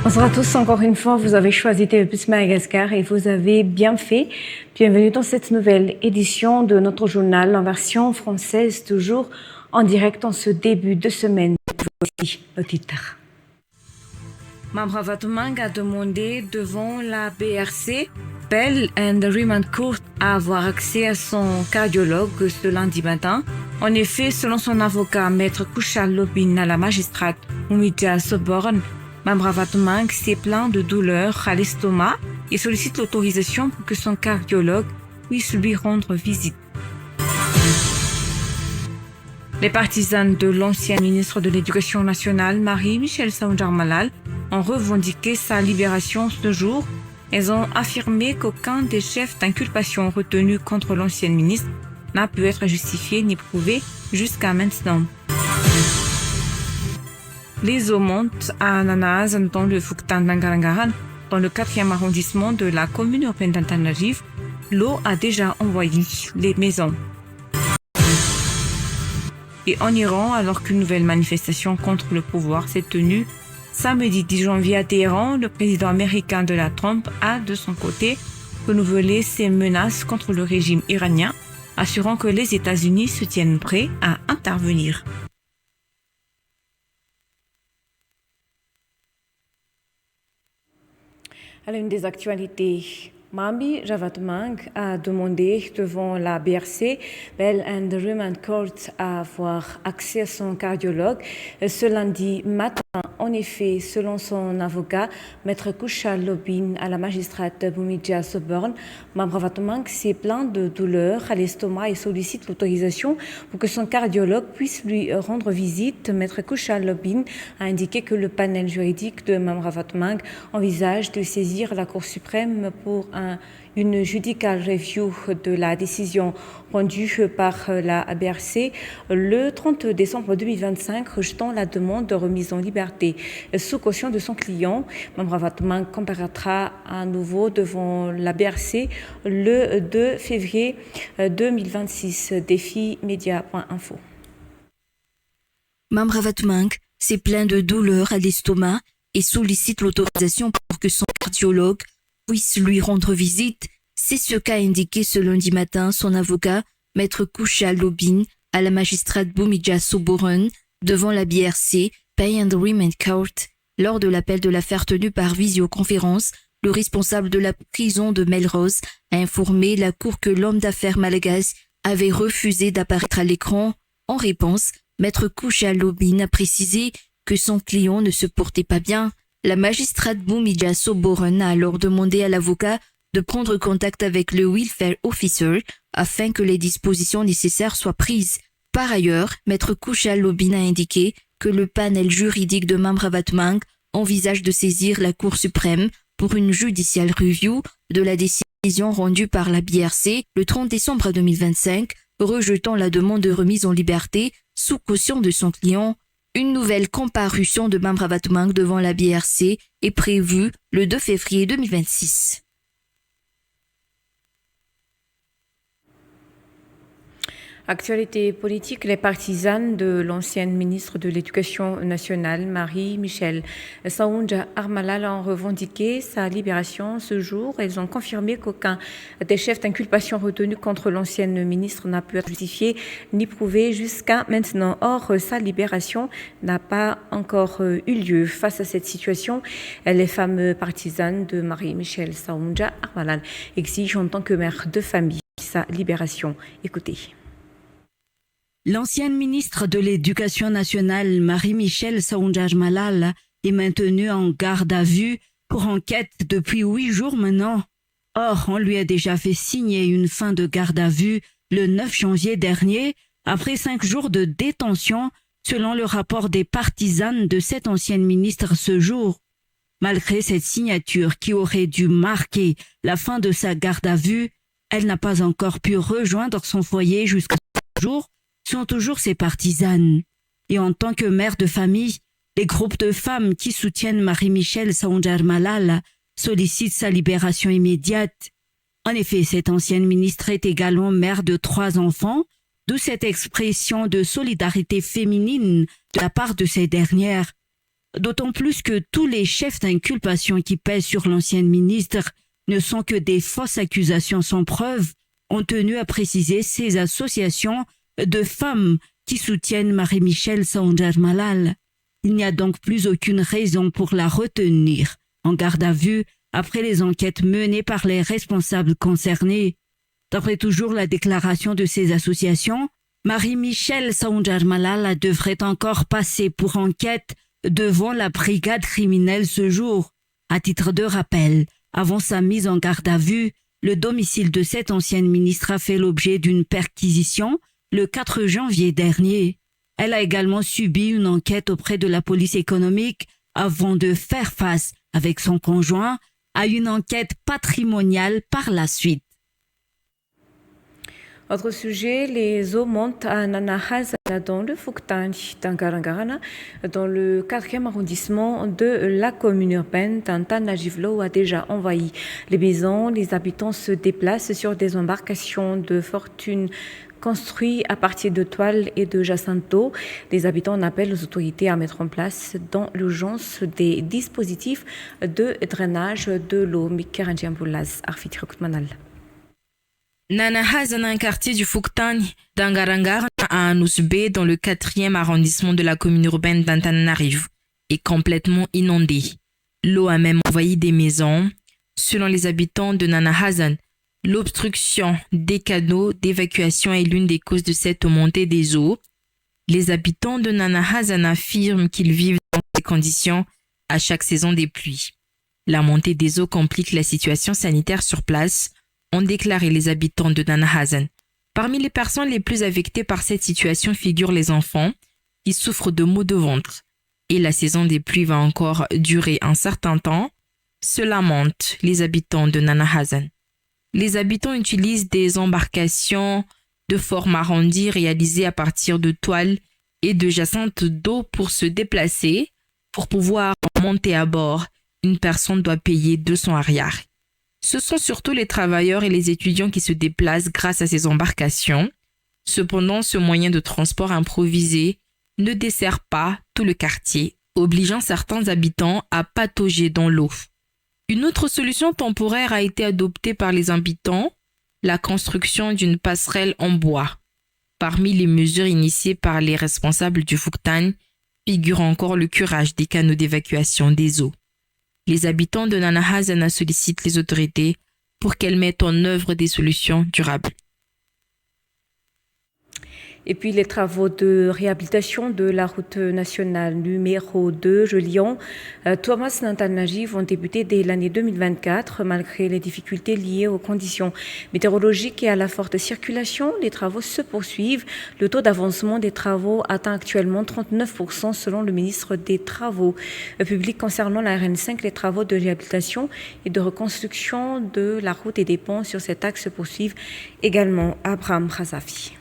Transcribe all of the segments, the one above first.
Bonsoir à tous, encore une fois, vous avez choisi TV+ Madagascar et vous avez bien fait. Bienvenue dans cette nouvelle édition de notre journal en version française, toujours en direct en ce début de semaine. Voici le titre. Mamravatmang a demandé devant la BRC, Bell and Remand Court, à avoir accès à son cardiologue ce lundi matin. En effet, selon son avocat, Maître Kushal Lobin, à la magistrate Umidja Soborn, Mamravatmang s'est plaint de douleurs à l'estomac et sollicite l'autorisation pour que son cardiologue puisse lui rendre visite. Les partisans de l'ancien ministre de l'Éducation nationale, Marie-Michel Saoundja-Armalal, ont revendiqué sa libération ce jour. Elles ont affirmé qu'aucun des chefs d'inculpation retenus contre l'ancienne ministre n'a pu être justifié ni prouvé jusqu'à maintenant. Les eaux montent à Nanaz dans le Fuktan d'Angarangaran, dans le 4e arrondissement de la commune urbaine d'Antananarivo. L'eau a déjà envahi les maisons. Et en Iran, alors qu'une nouvelle manifestation contre le pouvoir s'est tenue samedi 10 janvier à Téhéran, le président américain Donald Trump a de son côté renouvelé ses menaces contre le régime iranien, assurant que les États-Unis se tiennent prêts à intervenir. À l'une des actualités, Mamravatmang a demandé devant la BRC, Bell and Remand Court, à avoir accès à son cardiologue ce lundi matin. En effet, selon son avocat, Maître Kushal Lobin, à la magistrate Umidja Soborn, Mamravatmang s'est plaint de douleurs à l'estomac et sollicite l'autorisation pour que son cardiologue puisse lui rendre visite. Maître Kushal Lobin a indiqué que le panel juridique de Mamravatmang envisage de saisir la Cour suprême pour une judicial review de la décision rendue par la BRC le 30 décembre 2025, rejetant la demande de remise en liberté sous caution de son client. Mamravatmang comparaîtra à nouveau devant la BRC le 2 février 2026. Défi-média.info. Mamravatmang s'est plaint de douleurs à l'estomac et sollicite l'autorisation pour que son cardiologue puisse lui rendre visite. C'est ce qu'a indiqué ce lundi matin son avocat, Maître Kushal Lobin, à la magistrate Umidja Soborn, devant la BRC, Pay and Remand Court. Lors de l'appel de l'affaire tenu par visioconférence, le responsable de la prison de Melrose a informé la cour que l'homme d'affaires malagasy avait refusé d'apparaître à l'écran. En réponse, Maître Kushal Lobin a précisé que son client ne se portait pas bien. La magistrate Umidja Soborn a alors demandé à l'avocat de prendre contact avec le welfare officer afin que les dispositions nécessaires soient prises. Par ailleurs, Maître Kushal Lobin a indiqué que le panel juridique de Mamravatmang envisage de saisir la Cour suprême pour une judicial review de la décision rendue par la BRC le 30 décembre 2025, rejetant la demande de remise en liberté sous caution de son client. Une nouvelle comparution de Mamravatmang devant la BRC est prévue le 2 février 2026. Actualité politique, les partisans de l'ancienne ministre de l'Éducation nationale, Marie-Michel Saoundja-Armalal, ont revendiqué sa libération ce jour. Elles ont confirmé qu'aucun des chefs d'inculpation retenus contre l'ancienne ministre n'a pu être justifié ni prouvé jusqu'à maintenant. Or, sa libération n'a pas encore eu lieu. Face à cette situation, les femmes partisanes de Marie-Michel Saoundja-Armalal exigent en tant que mère de famille sa libération. Écoutez. L'ancienne ministre de l'Éducation nationale, Marie-Michel Saoundja-Armalal, est maintenue en garde à vue pour enquête depuis 8 jours maintenant. Or, on lui a déjà fait signer une fin de garde à vue le 9 janvier dernier, après 5 jours de détention selon le rapport des partisanes de cette ancienne ministre ce jour. Malgré cette signature qui aurait dû marquer la fin de sa garde à vue, elle n'a pas encore pu rejoindre son foyer jusqu'à ce jour, sont toujours ses partisanes. Et en tant que mère de famille, les groupes de femmes qui soutiennent Marie-Michel Saoundjar Malala sollicitent sa libération immédiate. En effet, cette ancienne ministre est également mère de 3 enfants, d'où cette expression de solidarité féminine de la part de ces dernières. D'autant plus que tous les chefs d'inculpation qui pèsent sur l'ancienne ministre ne sont que des fausses accusations sans preuve, ont tenu à préciser ces associations de femmes qui soutiennent Marie-Michel Saoundjar Malala. Il n'y a donc plus aucune raison pour la retenir en garde à vue après les enquêtes menées par les responsables concernés. D'après toujours la déclaration de ces associations, Marie-Michel Saoundjar Malala devrait encore passer pour enquête devant la brigade criminelle ce jour. À titre de rappel, avant sa mise en garde à vue, le domicile de cette ancienne ministre a fait l'objet d'une perquisition le 4 janvier dernier. Elle a également subi une enquête auprès de la police économique avant de faire face avec son conjoint à une enquête patrimoniale par la suite. Autre sujet, les eaux montent à Nanahazana dans le Fouktani, d'Angarangana, dans le 4e arrondissement de la commune urbaine d'Antananarivo a déjà envahi les maisons. Les habitants se déplacent sur des embarcations de fortune construites à partir de toiles et de jacinto. Les habitants en appellent aux autorités à mettre en place dans l'urgence des dispositifs de drainage de l'eau. Nanahazana, un quartier du Fouktani d'Angarangara à Anousbe dans le 4e arrondissement de la commune urbaine d'Antananarivo est complètement inondé. L'eau a même envahi des maisons. Selon les habitants de Nanahazana, l'obstruction des canaux d'évacuation est l'une des causes de cette montée des eaux. Les habitants de Nanahazana affirment qu'ils vivent dans ces conditions à chaque saison des pluies. La montée des eaux complique la situation sanitaire sur place, ont déclaré les habitants de Nanahazana. Parmi les personnes les plus affectées par cette situation figurent les enfants qui souffrent de maux de ventre. Et la saison des pluies va encore durer un certain temps, se lamentent les habitants de Nanahazana. Les habitants utilisent des embarcations de forme arrondie réalisées à partir de toiles et de jacinthes d'eau pour se déplacer. Pour pouvoir monter à bord, une personne doit payer 200 ariary. Ce sont surtout les travailleurs et les étudiants qui se déplacent grâce à ces embarcations. Cependant, ce moyen de transport improvisé ne dessert pas tout le quartier, obligeant certains habitants à patauger dans l'eau. Une autre solution temporaire a été adoptée par les habitants, la construction d'une passerelle en bois. Parmi les mesures initiées par les responsables du Fouktani figure encore le curage des canaux d'évacuation des eaux. Les habitants de Nanahazana sollicitent les autorités pour qu'elles mettent en œuvre des solutions durables. Et puis les travaux de réhabilitation de la route nationale numéro 2 reliant Thomas Nantananarivo vont débuter dès l'année 2024. Malgré les difficultés liées aux conditions météorologiques et à la forte circulation, les travaux se poursuivent. Le taux d'avancement des travaux atteint actuellement 39% selon le ministre des Travaux publics. Concernant la RN5, les travaux de réhabilitation et de reconstruction de la route et des ponts sur cet axe se poursuivent également. Abraham Khazafi.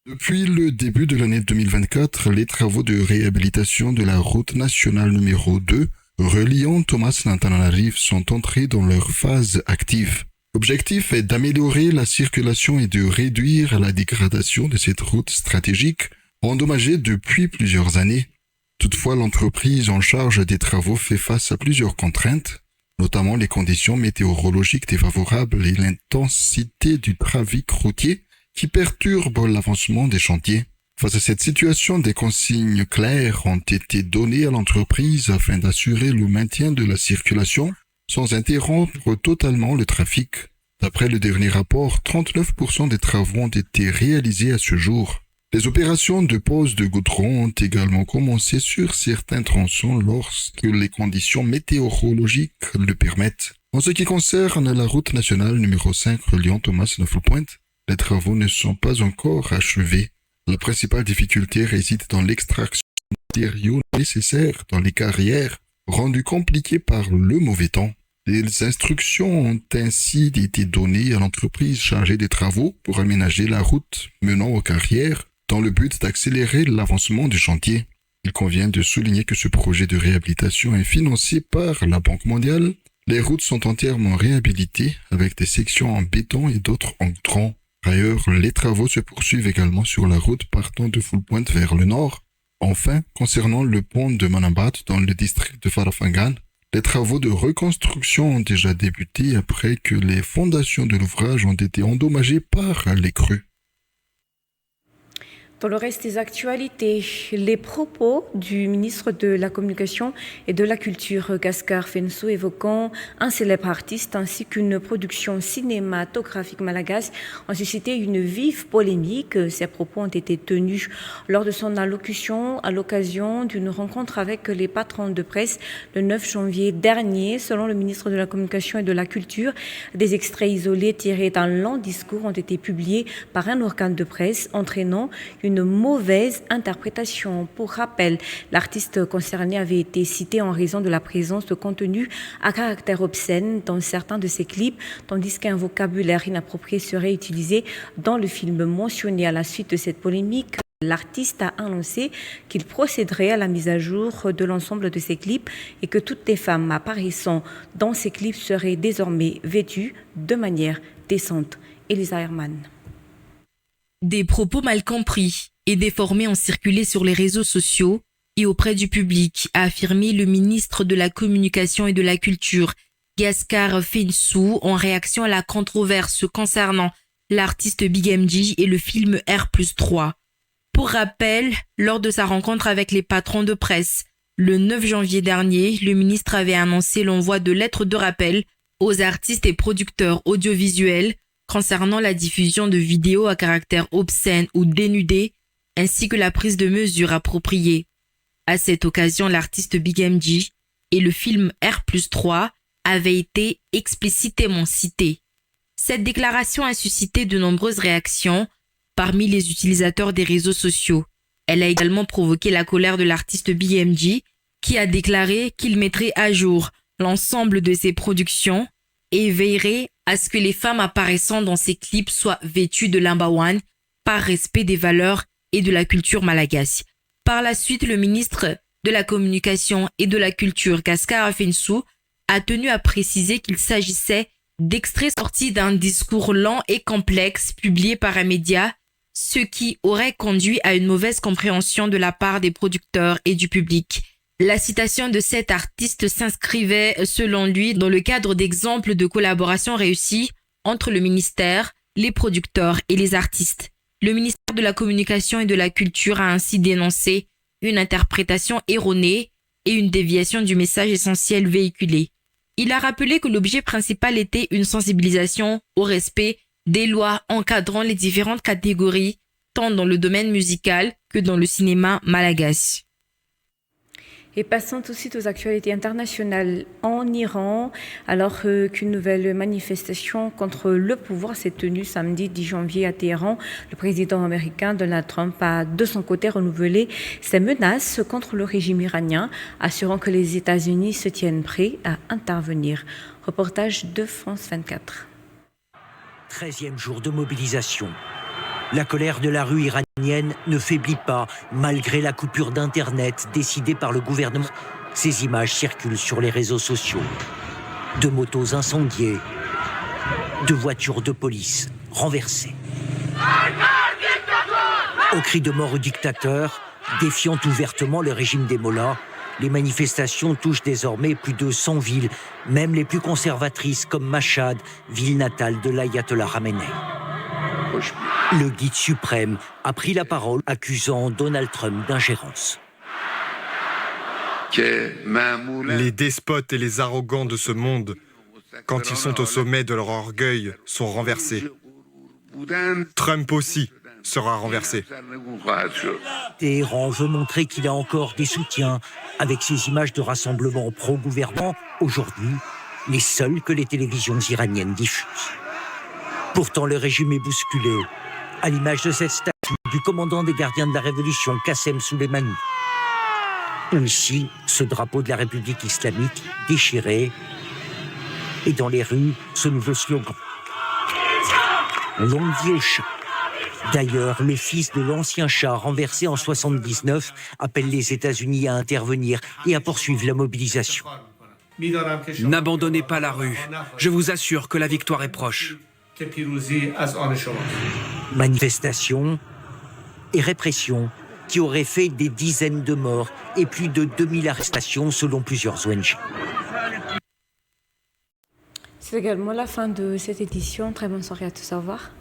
Depuis le début de l'année 2024, les travaux de réhabilitation de la route nationale numéro 2 reliant Thomas Nantananarivo sont entrés dans leur phase active. L'objectif est d'améliorer la circulation et de réduire la dégradation de cette route stratégique endommagée depuis plusieurs années. Toutefois, l'entreprise en charge des travaux fait face à plusieurs contraintes, notamment les conditions météorologiques défavorables et l'intensité du trafic routier qui perturbe l'avancement des chantiers. Face à cette situation, des consignes claires ont été données à l'entreprise afin d'assurer le maintien de la circulation sans interrompre totalement le trafic. D'après le dernier rapport, 39% des travaux ont été réalisés à ce jour. Les opérations de pose de goudron ont également commencé sur certains tronçons lorsque les conditions météorologiques le permettent. En ce qui concerne la route nationale numéro 5 reliant Thomas Neufpointe, les travaux ne sont pas encore achevés. La principale difficulté réside dans l'extraction des matériaux nécessaires dans les carrières, rendues compliquées par le mauvais temps. Les instructions ont ainsi été données à l'entreprise chargée des travaux pour aménager la route menant aux carrières dans le but d'accélérer l'avancement du chantier. Il convient de souligner que ce projet de réhabilitation est financé par la Banque mondiale. Les routes sont entièrement réhabilitées avec des sections en béton et d'autres en tronc. Par ailleurs, les travaux se poursuivent également sur la route partant de Full Point vers le nord. Enfin, concernant le pont de Manabat dans le district de Farafangan, les travaux de reconstruction ont déjà débuté après que les fondations de l'ouvrage ont été endommagées par les crues. Dans le reste des actualités, les propos du ministre de la Communication et de la Culture, Gaskar Fensou, évoquant un célèbre artiste ainsi qu'une production cinématographique malagasy ont suscité une vive polémique. Ces propos ont été tenus lors de son allocution à l'occasion d'une rencontre avec les patrons de presse le 9 janvier dernier. Selon le ministre de la Communication et de la Culture, des extraits isolés tirés d'un long discours ont été publiés par un organe de presse, entraînant une mauvaise interprétation. Pour rappel, l'artiste concerné avait été cité en raison de la présence de contenus à caractère obscène dans certains de ses clips, tandis qu'un vocabulaire inapproprié serait utilisé dans le film mentionné. À la suite de cette polémique, l'artiste a annoncé qu'il procéderait à la mise à jour de l'ensemble de ses clips et que toutes les femmes apparaissant dans ces clips seraient désormais vêtues de manière décente. Elisa Herman. Des propos mal compris et déformés ont circulé sur les réseaux sociaux et auprès du public, a affirmé le ministre de la Communication et de la Culture, Gaskar Fensou, en réaction à la controverse concernant l'artiste Big MJ et le film R+3. Pour rappel, lors de sa rencontre avec les patrons de presse, le 9 janvier dernier, le ministre avait annoncé l'envoi de lettres de rappel aux artistes et producteurs audiovisuels concernant la diffusion de vidéos à caractère obscène ou dénudé, ainsi que la prise de mesures appropriées. À cette occasion, l'artiste Big MJ et le film R+3 avaient été explicitement cités. Cette déclaration a suscité de nombreuses réactions parmi les utilisateurs des réseaux sociaux. Elle a également provoqué la colère de l'artiste Big MJ, qui a déclaré qu'il mettrait à jour l'ensemble de ses productions et veillerait à ce que les femmes apparaissant dans ses clips soient vêtues de lambawan par respect des valeurs et de la culture malagasy. Par la suite, le ministre de la Communication et de la Culture, Gaskar Fensou, a tenu à préciser qu'il s'agissait d'extraits sortis d'un discours lent et complexe publié par un média, ce qui aurait conduit à une mauvaise compréhension de la part des producteurs et du public. La citation de cet artiste s'inscrivait, selon lui, dans le cadre d'exemples de collaboration réussie entre le ministère, les producteurs et les artistes. Le ministère de la Communication et de la Culture a ainsi dénoncé une interprétation erronée et une déviation du message essentiel véhiculé. Il a rappelé que l'objet principal était une sensibilisation au respect des lois encadrant les différentes catégories, tant dans le domaine musical que dans le cinéma malagasy. Et passons tout de suite aux actualités internationales en Iran, alors qu'une nouvelle manifestation contre le pouvoir s'est tenue samedi 10 janvier à Téhéran. Le président américain Donald Trump a de son côté renouvelé ses menaces contre le régime iranien, assurant que les États-Unis se tiennent prêts à intervenir. Reportage de France 24. 13e jour de mobilisation. La colère de la rue iranienne ne faiblit pas, malgré la coupure d'Internet décidée par le gouvernement. Ces images circulent sur les réseaux sociaux. De motos incendiées, de voitures de police renversées. Au cri de mort au dictateur, défiant ouvertement le régime des mollahs, les manifestations touchent désormais plus de 100 villes, même les plus conservatrices comme Mashhad, ville natale de l'ayatollah Khamenei. Le guide suprême a pris la parole, accusant Donald Trump d'ingérence. Les despotes et les arrogants de ce monde, quand ils sont au sommet de leur orgueil, sont renversés. Trump aussi sera renversé. Téhéran veut montrer qu'il a encore des soutiens avec ces images de rassemblements pro-gouvernement, aujourd'hui les seules que les télévisions iraniennes diffusent. Pourtant, le régime est bousculé, à l'image de cette statue du commandant des gardiens de la Révolution, Qassem Soleimani. Ici, ce drapeau de la République islamique déchiré, et dans les rues, ce nouveau slogan. Longue vie au Shah. D'ailleurs, le fils de l'ancien Shah, renversé en 79, appelle les États-Unis à intervenir et à poursuivre la mobilisation. N'abandonnez pas la rue. Je vous assure que la victoire est proche. Manifestations et répression qui auraient fait des dizaines de morts et plus de 2000 arrestations selon plusieurs ONG. C'est également la fin de cette édition. Très bonne soirée à tous. Au revoir.